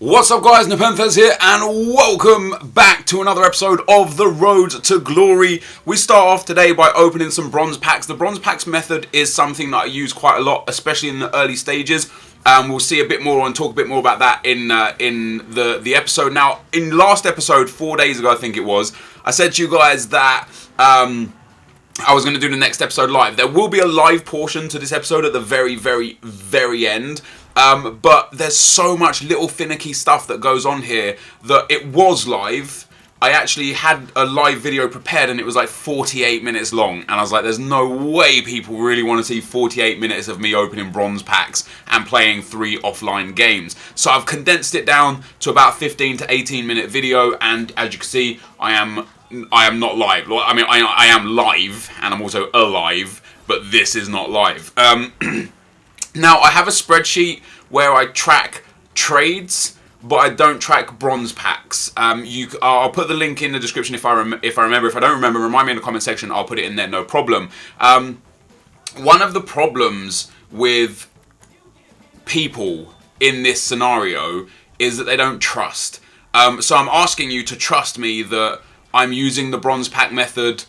What's up guys, NepentheZ here and welcome back to another episode of The Road to Glory. We start off today by opening some bronze packs. The bronze packs method is something that I use quite a lot, especially in the early stages. We'll see a bit more and talk a bit more about that in the episode. Now, in last episode, 4 days ago I think it was, I said to you guys that I was going to do the next episode live. There will be a live portion to this episode at the very end. But there's so much little finicky stuff that goes on here that it was live. I actually had a live video prepared and it was like 48 minutes long. And I was like, there's no way people really want to see 48 minutes of me opening bronze packs and playing 3 offline games. So I've condensed it down to about 15 to 18 minute video. And as you can see, I am not live. I mean, I am live and I'm also alive, but this is not live. Now, I have a spreadsheet where I track trades, but I don't track bronze packs. I'll put the link in the description if I remember. If I don't remember, remind me in the comment section. I'll put it in there, no problem. One of the problems with people in this scenario is that they don't trust. So I'm asking you to trust me that I'm using the bronze pack method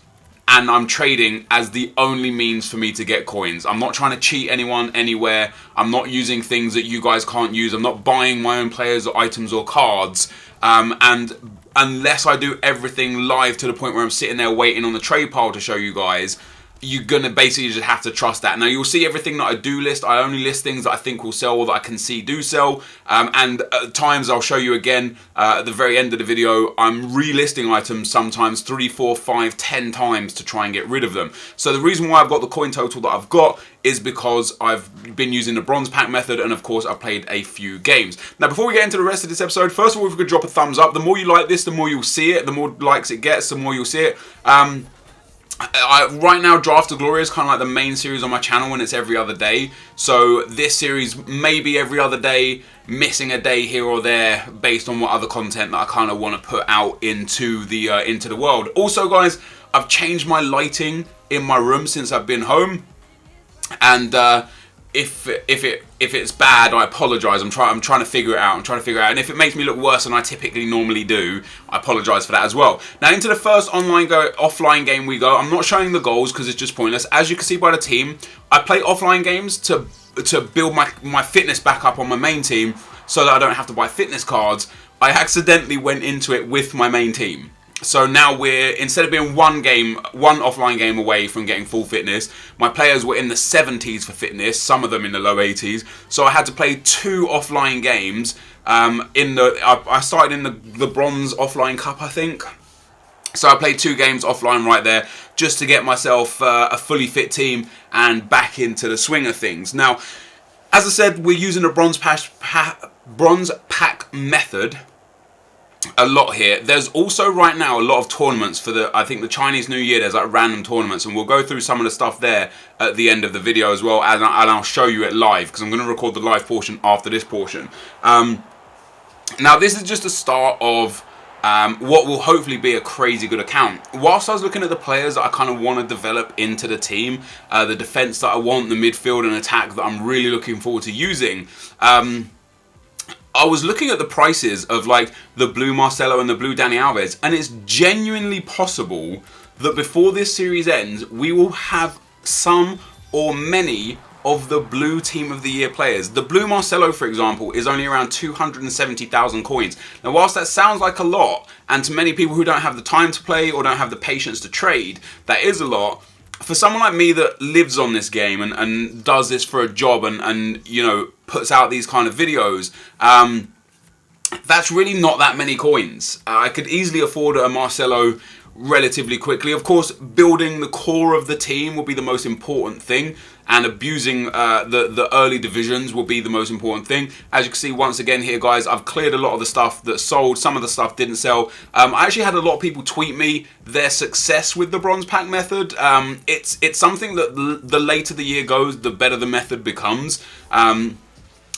and I'm trading as the only means for me to get coins. I'm not trying to cheat anyone anywhere. I'm not using things that you guys can't use. I'm not buying my own players or items or cards. And unless I do everything live to the point where I'm sitting there waiting on the trade pile to show you guys, you're going to basically just have to trust that. Now, you'll see everything that I do list. I only list things that I think will sell or that I can see do sell. And at times, I'll show you again at the very end of the video, I'm relisting items sometimes 3, 4, 5, 10 times to try and get rid of them. So the reason why I've got the coin total that I've got is because I've been using the bronze pack method and of course I've played a few games. Now, before we get into the rest of this episode, first of all, if you could drop a thumbs up. The more you like this, the more you'll see it. The more likes it gets, the more you'll see it. Right now, Draft to Glory is kind of like the main series on my channel and it's every other day. So this series may be every other day, missing a day here or there based on what other content that I kind of want to put out into the world. Also, guys, I've changed my lighting in my room since I've been home. And if it's bad, I apologise. I'm trying to figure it out. And if it makes me look worse than I typically normally do, I apologise for that as well. Now, into the first offline game we go. I'm not showing the goals because it's just pointless. As you can see by the team, I play offline games to build my fitness back up on my main team so that I don't have to buy fitness cards. I accidentally went into it with my main team. So now instead of being one offline game away from getting full fitness, my players were in the 70s for fitness, some of them in the low 80s. So I had to play 2 offline games. I started in the bronze offline cup, I think. So I played 2 games offline right there just to get myself a fully fit team and back into the swing of things. Now, as I said, we're using a bronze pack method a lot here. There's also right now a lot of tournaments for I think the Chinese New Year. There's like random tournaments and we'll go through some of the stuff there at the end of the video as well, and I'll show you it live because I'm going to record the live portion after this portion. Now, this is just a start of what will hopefully be a crazy good account. Whilst I was looking at the players that I kind of want to develop into the team, the defense that I want, the midfield and attack that I'm really looking forward to using, I was looking at the prices of like the blue Marcelo and the blue Dani Alves, and it's genuinely possible that before this series ends, we will have some or many of the blue team of the year players. The blue Marcelo, for example, is only around 270,000 coins. Now, whilst that sounds like a lot, and to many people who don't have the time to play or don't have the patience to trade, that is a lot. For someone like me that lives on this game and does this for a job and you know, puts out these kind of videos, that's really not that many coins. I could easily afford a Marcelo relatively quickly. Of course, building the core of the team will be the most important thing, and abusing the early divisions will be the most important thing. As you can see, once again here, guys, I've cleared a lot of the stuff that sold. Some of the stuff didn't sell. I actually had a lot of people tweet me their success with the bronze pack method. It's something that the later the year goes, the better the method becomes.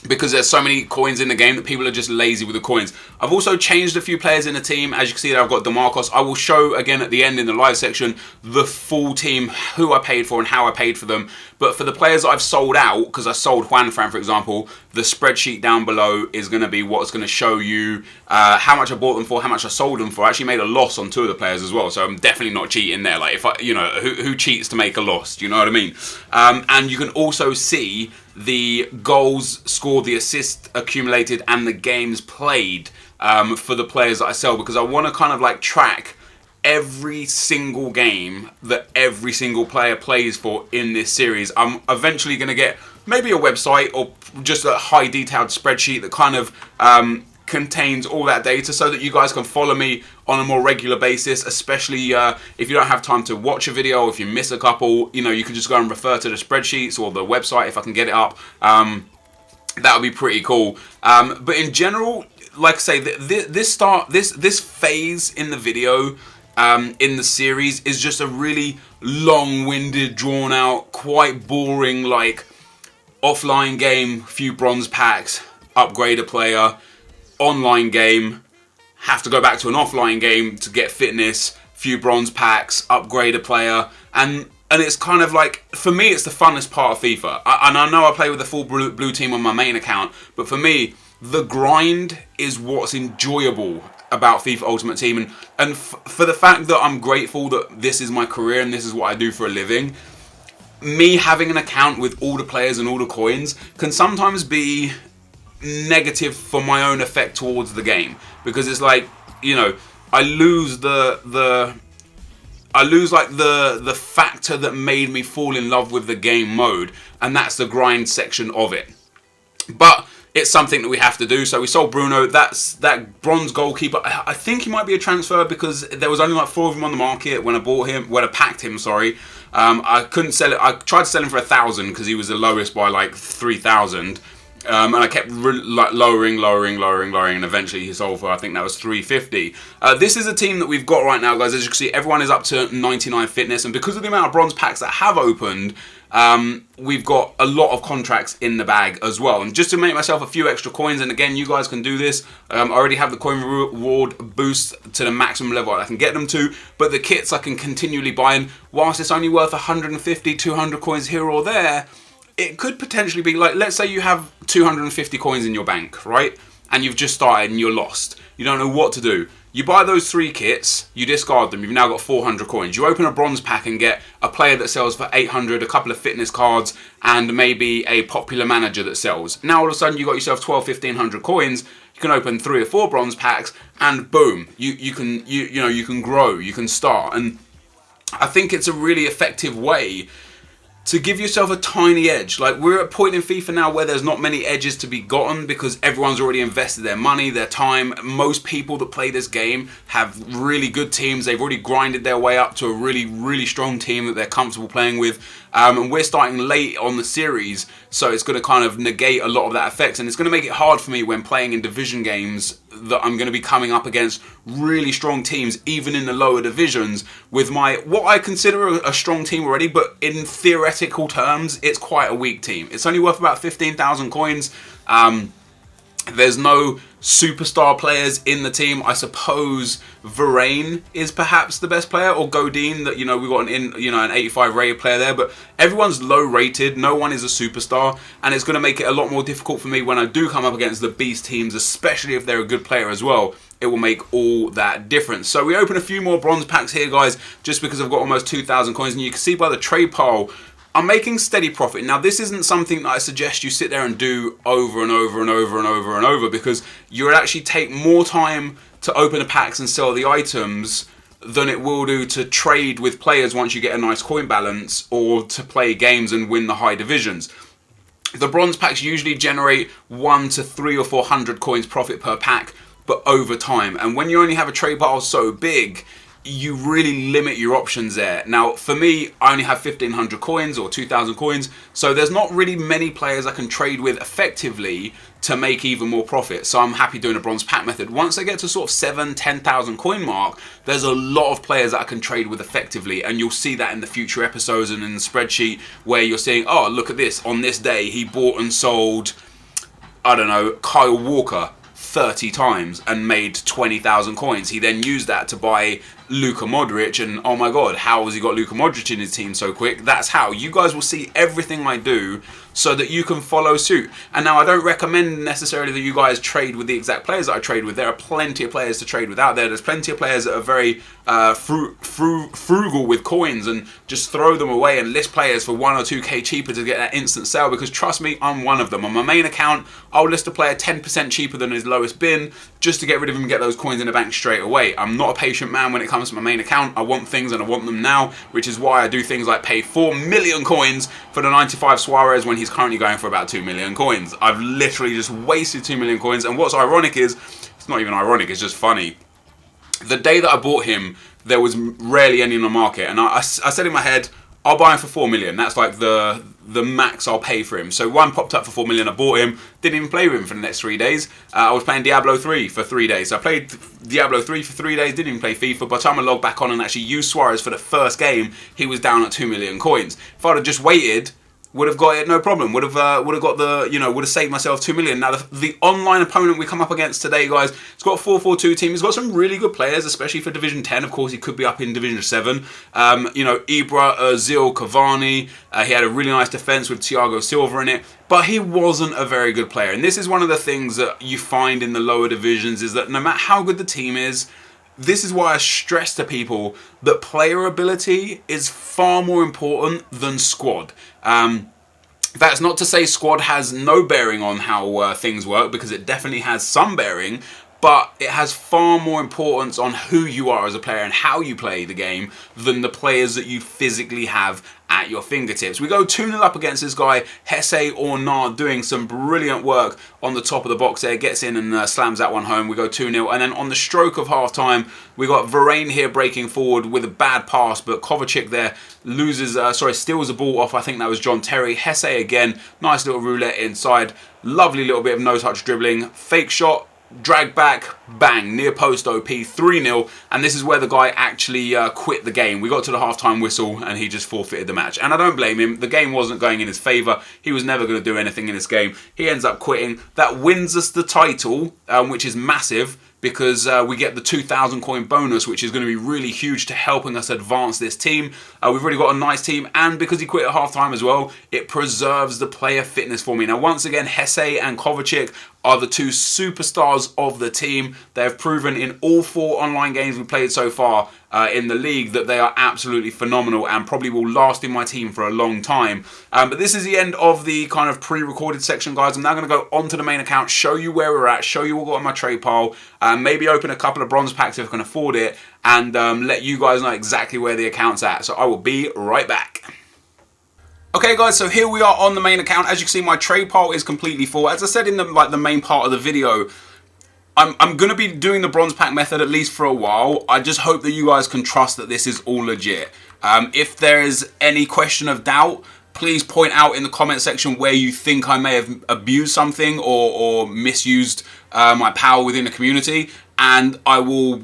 because there's so many coins in the game that people are just lazy with the coins. I've also changed a few players in the team. As you can see there, I've got DeMarcos. I will show again at the end in the live section the full team, who I paid for and how I paid for them. But for the players that I've sold out, because I sold Juanfran, for example, the spreadsheet down below is going to be what's going to show you how much I bought them for, how much I sold them for. I actually made a loss on 2 of the players as well, so I'm definitely not cheating there. Like, if I, you know, who cheats to make a loss? Do you know what I mean? And you can also see the goals scored, the assists accumulated, and the games played for the players that I sell, because I want to kind of like track every single game that every single player plays for in this series. I'm eventually going to get maybe a website or just a high detailed spreadsheet that kind of contains all that data, so that you guys can follow me on a more regular basis, especially if you don't have time to watch a video, if you miss a couple, you know, you can just go and refer to the spreadsheets or the website if I can get it up. That would be pretty cool. But in general, like I say, this phase in the video, in the series, is just a really long-winded, drawn-out, quite boring, like, offline game, few bronze packs, upgrade a player, online game, have to go back to an offline game to get fitness, few bronze packs, upgrade a player, and it's kind of like, for me, it's the funnest part of FIFA. And I know I play with the full blue team on my main account, but for me, the grind is what's enjoyable about FIFA Ultimate Team, and for the fact that I'm grateful that this is my career and this is what I do for a living. Me having an account with all the players and all the coins can sometimes be negative for my own effect towards the game, because it's like, you know, I lose the factor that made me fall in love with the game mode, and that's the grind section of it. But it's something that we have to do. So we sold Bruno. That's that bronze goalkeeper. I think he might be a transfer, because there was only like 4 of him on the market when I bought him, when I packed him, sorry. I couldn't sell it. I tried to sell him for 1,000 because he was the lowest by like 3,000. And I kept lowering, and eventually he sold for, I think that was 350. This is a team that we've got right now, guys. As you can see, everyone is up to 99 fitness, and because of the amount of bronze packs that have opened, we've got a lot of contracts in the bag as well. And just to make myself a few extra coins, and again, you guys can do this, I already have the coin reward boost to the maximum level I can get them to, but the kits I can continually buy, and whilst it's only worth 150, 200 coins here or there, it could potentially be like, let's say you have 250 coins in your bank, right? And you've just started and you're lost. You don't know what to do. You buy those 3 kits, you discard them, you've now got 400 coins. You open a bronze pack and get a player that sells for 800, a couple of fitness cards, and maybe a popular manager that sells. Now all of a sudden you've got yourself 12, 1500 coins. You can open 3 or 4 bronze packs, and boom, you can grow, you can start. And I think it's a really effective way to give yourself a tiny edge. Like, we're at a point in FIFA now where there's not many edges to be gotten, because everyone's already invested their money, their time. Most people that play this game have really good teams. They've already grinded their way up to a really, really strong team that they're comfortable playing with. And we're starting late on the series, so it's going to kind of negate a lot of that effect, and it's going to make it hard for me when playing in division games that I'm going to be coming up against really strong teams, even in the lower divisions, with my, what I consider a strong team already, but in theoretical terms, it's quite a weak team. It's only worth about 15,000 coins. There's no superstar players in the team. I suppose Varane is perhaps the best player, or Godin, that, you know, we've got an 85 rated player there, but everyone's low rated. No one is a superstar, and it's going to make it a lot more difficult for me when I do come up against the beast teams, especially if they're a good player as well. It will make all that difference. So we open a few more bronze packs here, guys, just because I've got almost 2,000 coins, and you can see by the trade pile, I'm making steady profit. Now, this isn't something that I suggest you sit there and do over and over and over and over and over, because you'll actually take more time to open the packs and sell the items than it will do to trade with players once you get a nice coin balance, or to play games and win the high divisions. The bronze packs usually generate 1 to 300 or 400 coins profit per pack, but over time. And when you only have a trade pile so big, you really limit your options there. Now, for me, I only have 1,500 coins or 2,000 coins, so there's not really many players I can trade with effectively to make even more profit. So I'm happy doing a bronze pack method. Once I get to sort of 7,000, 10,000 coin mark, there's a lot of players that I can trade with effectively, and you'll see that in the future episodes and in the spreadsheet, where you're seeing, oh, look at this, on this day he bought and sold I don't know, Kyle Walker 30 times and made 20,000 coins. He then used that to buy Luka Modric, and oh my god, how has he got Luka Modric in his team so quick? That's how. You guys will see everything I do so that you can follow suit. And now I don't recommend necessarily that you guys trade with the exact players that I trade with. There are plenty of players to trade with out there. There's plenty of players that are very frugal with coins and just throw them away and list players for 1 or 2k cheaper to get that instant sale, because trust me, I'm one of them. On my main account, I'll list a player 10% cheaper than his lowest bin just to get rid of him and get those coins in the bank straight away. I'm not a patient man when it comes to my main account. I want things and I want them now, which is why I do things like pay 4 million coins for the 95 Suarez when he's currently going for about 2 million coins. I've literally just wasted 2 million coins, and what's ironic is, it's not even ironic, it's just funny. The day that I bought him, there was rarely any on the market, and I said in my head, I'll buy him for 4 million. That's like the max I'll pay for him. So one popped up for 4 million, I bought him, didn't even play with him for the next 3 days. I was playing Diablo 3 for 3 days. So I played Diablo 3 for 3 days, didn't even play FIFA. By the time I logged back on and actually used Suarez for the first game, he was down at 2 million coins. If I'd have just waited, would have got it, no problem. Would have got the, would have saved myself 2 million. Now the online opponent we come up against today, guys, it's got a 4-4-2 team. He's got some really good players, especially for Division 10. Of course, he could be up in Division 7. Ibra, Ozil, Cavani. He had a really nice defense with Thiago Silva in it, but he wasn't a very good player. And this is one of the things that you find in the lower divisions, is that no matter how good the team is, this is why I stress to people that player ability is far more important than squad. That's not to say squad has no bearing on how things work, because it definitely has some bearing, but it has far more importance on who you are as a player and how you play the game than the players that you physically have at your fingertips. We go 2-0 up against this guy, Hesse Ornard, doing some brilliant work on the top of the box there, gets in and slams that one home. We go 2-0, and then on the stroke of half-time, we got Varane here breaking forward with a bad pass, but Kovacic there steals the ball off, I think that was John Terry. Hesse again, nice little roulette inside, lovely little bit of no-touch dribbling, fake shot, drag back, bang, near post OP, 3-0, and this is where the guy actually quit the game. We got to the half-time whistle and he just forfeited the match, and I don't blame him. The game wasn't going in his favour. He was never going to do anything in this game. He ends up quitting. That wins us the title, which is massive, because we get the 2,000 coin bonus, which is going to be really huge to helping us advance this team. We've already got a nice team, and because he quit at half-time as well, it preserves the player fitness for me. Now, once again, Hesse and Kovacic are the two superstars of the team. They have proven in all 4 online games we've played so far in the league that they are absolutely phenomenal and probably will last in my team for a long time. But this is the end of the kind of pre-recorded section, guys. I'm now going to go onto the main account, show you where we're at, show you what I've got in my trade pile, maybe open a couple of bronze packs if I can afford it, and let you guys know exactly where the account's at. So I will be right back. Okay guys, so here we are on the main account. As you can see, my trade pile is completely full. As I said in the main part of the video, I'm going to be doing the bronze pack method at least for a while. I just hope that you guys can trust that this is all legit. If there is any question of doubt, please point out in the comment section where you think I may have abused something or misused my power within the community, and I will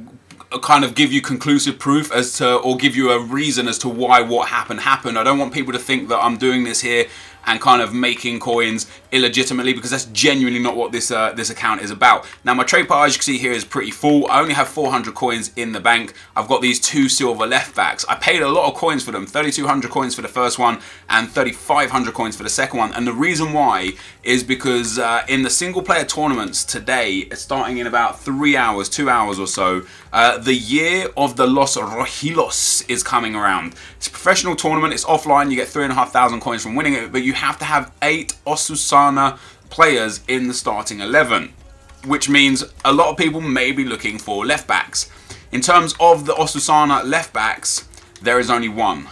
kind of give you conclusive proof as to, or give you a reason as to why what happened. I don't want people to think that I'm doing this here and kind of making coins illegitimately, because that's genuinely not what this account is about. Now, my trade pile, as you can see here, is pretty full. I only have 400 coins in the bank. I've got these 2 silver left backs. I paid a lot of coins for them, 3,200 coins for the first one and 3,500 coins for the second one. And the reason why is because in the single player tournaments today, starting in about 3 hours, 2 hours or so, the year of the Los Rojillos is coming around. It's a professional tournament, it's offline, you get 3,500 coins from winning it, but you have to have 8 Osasuna players in the starting 11, which means a lot of people may be looking for left backs. In terms of the Osasuna left backs, there is only one.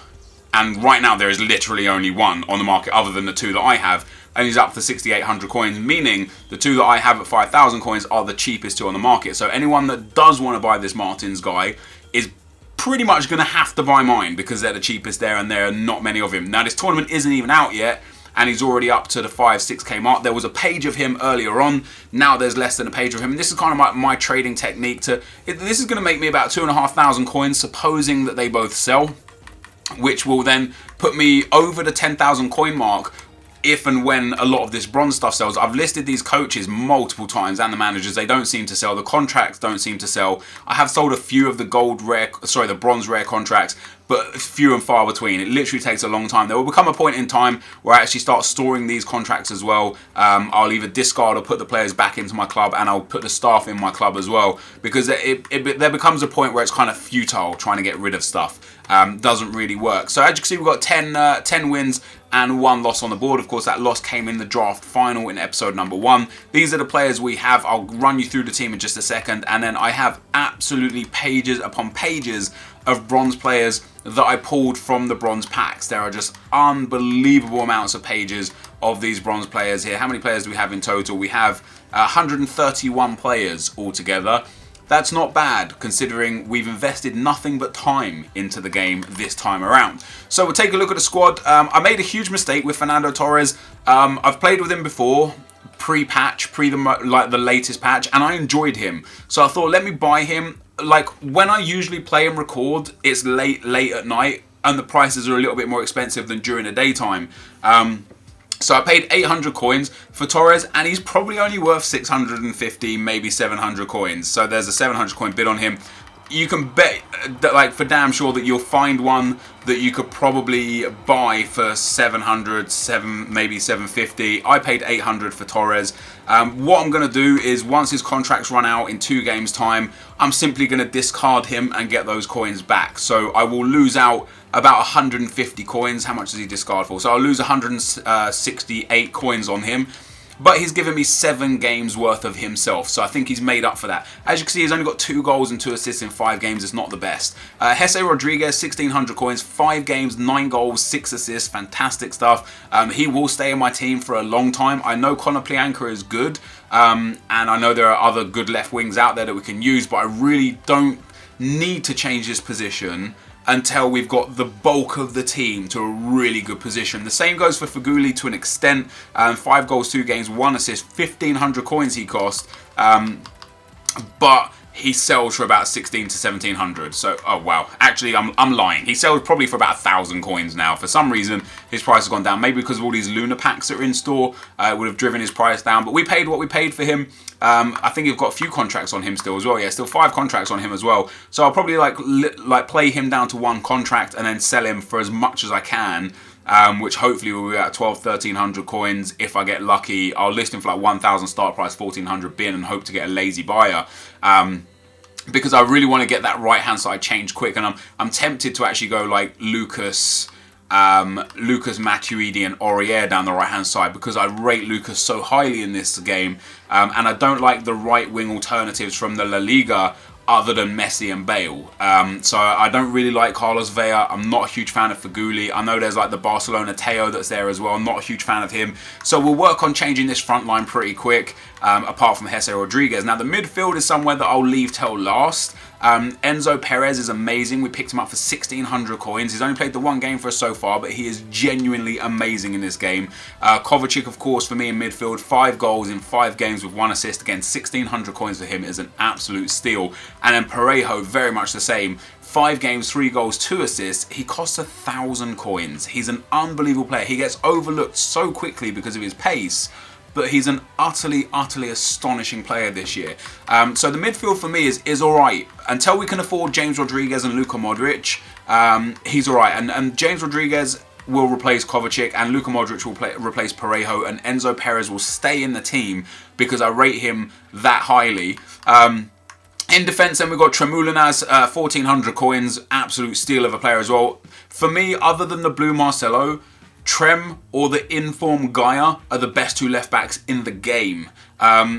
And right now there is literally only one on the market other than the 2 that I have, and he's up for 6,800 coins, meaning the 2 that I have at 5,000 coins are the cheapest 2 on the market. So anyone that does want to buy this Martins guy is pretty much going to have to buy mine, because they're the cheapest there and there are not many of him. Now, this tournament isn't even out yet, and he's already up to the 5-6k mark. There was a page of him earlier on. Now there's less than a page of him. And this is kind of my trading technique. This is going to make me about 2,500 coins, supposing that they both sell, which will then put me over the 10,000 coin mark if and when a lot of this bronze stuff sells. I've listed these coaches multiple times and the managers. They don't seem to sell. The contracts don't seem to sell. I have sold a few of the the bronze rare contracts, but few and far between. It literally takes a long time. There will become a point in time where I actually start storing these contracts as well. I'll either discard or put the players back into my club, and I'll put the staff in my club as well, because there becomes a point where it's kind of futile trying to get rid of stuff. Doesn't really work. So as you can see, we've got 10 wins and 1 loss on the board. Of course, that loss came in the draft final in episode number 1. These are the players we have. I'll run you through the team in just a second, and then I have absolutely pages upon pages of bronze players that I pulled from the bronze packs. There are just unbelievable amounts of pages of these bronze players here. How many players do we have in total? We have 131 players altogether. That's not bad, considering we've invested nothing but time into the game this time around. So we'll take a look at the squad. I made a huge mistake with Fernando Torres. I've played with him before, pre-patch, the latest patch, and I enjoyed him. So I thought, let me buy him. Like, when I usually play and record, it's late at night, and the prices are a little bit more expensive than during the daytime. So I paid 800 coins for Torres, and he's probably only worth 650, maybe 700 coins. So there's a 700 coin bid on him. You can bet, that, like, for damn sure that you'll find one that you could probably buy for 700, maybe 750. I paid 800 for Torres. What I'm going to do is, once his contracts run out in 2 games time, I'm simply going to discard him and get those coins back. So I will lose out about 150 coins. How much does he discard for? So I'll lose 168 coins on him. But he's given me 7 games worth of himself, so I think he's made up for that. As you can see, he's only got 2 goals and 2 assists in 5 games. It's not the best. Jesse Rodriguez, 1,600 coins, 5 games, 9 goals, 6 assists. Fantastic stuff. He will stay in my team for a long time. I know Conor Plianka is good, and I know there are other good left wings out there that we can use, but I really don't need to change this position until we've got the bulk of the team to a really good position. The same goes for Feghouli to an extent. 5 goals, 2 games, 1 assist, 1,500 coins he cost. But he sells for about 1,600 to 1,700. So, oh wow. Actually, I'm lying. He sells probably for about 1,000 coins now. For some reason, his price has gone down. Maybe because of all these Lunar packs that are in store. It would have driven his price down. But we paid what we paid for him. I think you've got a few contracts on him still as well. Yeah, still 5 contracts on him as well. So I'll probably like play him down to 1 contract and then sell him for as much as I can. Which hopefully will be at 1,200-1,300 coins. If I get lucky, I'll list him for like 1,000 start price, 1,400 bin, and hope to get a lazy buyer. Because I really want to get that right hand side change quick, and I'm tempted to actually go like Lucas Matuidi and Aurier down the right hand side, because I rate Lucas so highly in this game, and I don't like the right wing alternatives from the La Liga other than Messi and Bale. So I don't really like Carlos Vela. I'm not a huge fan of Feghouli. I know there's like the Barcelona Teo that's there as well. I'm not a huge fan of him. So we'll work on changing this front line pretty quick, apart from Jesse Rodriguez. Now the midfield is somewhere that I'll leave till last. Enzo Perez is amazing. We picked him up for 1,600 coins. He's only played the 1 game for us so far, but he is genuinely amazing in this game. Kovacic, of course, for me in midfield, 5 goals in 5 games with 1 assist. Again, 1,600 coins for him is an absolute steal. And then Parejo, very much the same. 5 games, 3 goals, 2 assists. He costs 1,000 coins. He's an unbelievable player. He gets overlooked so quickly because of his pace, but he's an utterly astonishing player this year. So the midfield for me is alright. Until we can afford James Rodriguez and Luka Modric, he's alright. And James Rodriguez will replace Kovacic, and Luka Modric will replace Parejo, and Enzo Perez will stay in the team because I rate him that highly. In defence, then we've got Tremoulinas, 1,400 coins, absolute steal of a player as well. For me, other than the blue Marcelo, Trem or the informed Gaia are the best 2 left backs in the game.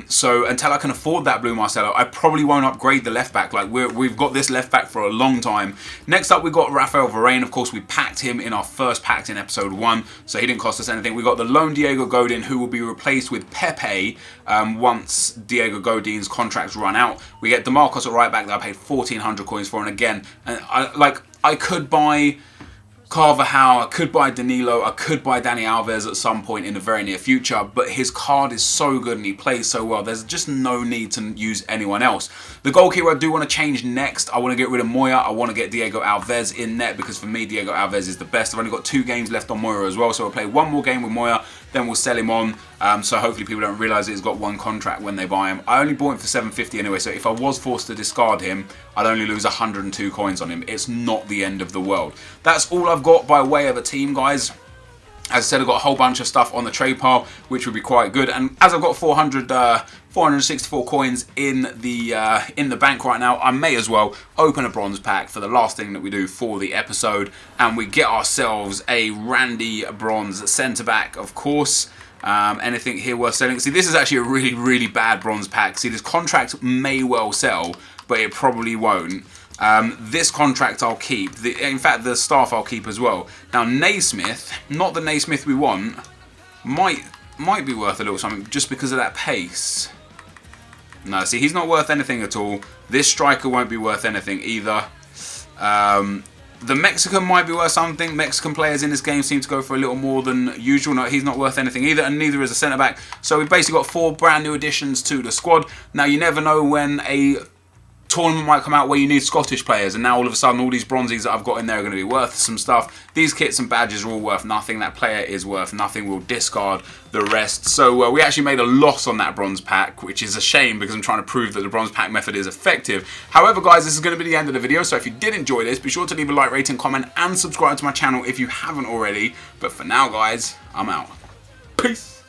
So until I can afford that blue Marcelo, I probably won't upgrade the left back. Like we've got this left back for a long time. Next up, we've got Rafael Varane. Of course, we packed him in our first packs in episode 1, so he didn't cost us anything. We got the lone Diego Godin, who will be replaced with Pepe once Diego Godin's contracts run out. We get DeMarcos at right back that I paid 1,400 coins for, and again, I could buy Carvajal, I could buy Danilo, I could buy Dani Alves at some point in the very near future, but his card is so good and he plays so well, there's just no need to use anyone else. The goalkeeper I do want to change next. I want to get rid of Moya, I want to get Diego Alves in net, because for me Diego Alves is the best. I've only got 2 games left on Moya as well, so I'll play 1 more game with Moya, then we'll sell him on, so hopefully people don't realise he's got 1 contract when they buy him. I only bought him for 750 anyway, so if I was forced to discard him, I'd only lose 102 coins on him. It's not the end of the world. That's all I've got by way of a team, guys. As I said, I've got a whole bunch of stuff on the trade pile, which would be quite good. And as I've got 464 coins in the bank right now, I may as well open a bronze pack for the last thing that we do for the episode, and we get ourselves a Randy bronze centre back, of course. Anything here worth selling? See, this is actually a really, really bad bronze pack. See, this contract may well sell, but it probably won't. This contract I'll keep. In fact, the staff I'll keep as well. Now, Naismith, not the Naismith we want, might be worth a little something just because of that pace. No, see, he's not worth anything at all. This striker won't be worth anything either. The Mexican might be worth something. Mexican players in this game seem to go for a little more than usual. No, he's not worth anything either, and neither is a centre-back. So we've basically got 4 brand new additions to the squad. Now, you never know when a tournament might come out where you need Scottish players, and now all of a sudden all these bronzies that I've got in there are going to be worth some stuff. These kits and badges are all worth nothing. That player is worth nothing. We'll discard the rest. So we actually made a loss on that bronze pack, which is a shame because I'm trying to prove that the bronze pack method is effective. However, guys, this is going to be the end of the video, so if you did enjoy this, be sure to leave a like, rating, comment, and subscribe to my channel if you haven't already. But for now, guys, I'm out. Peace.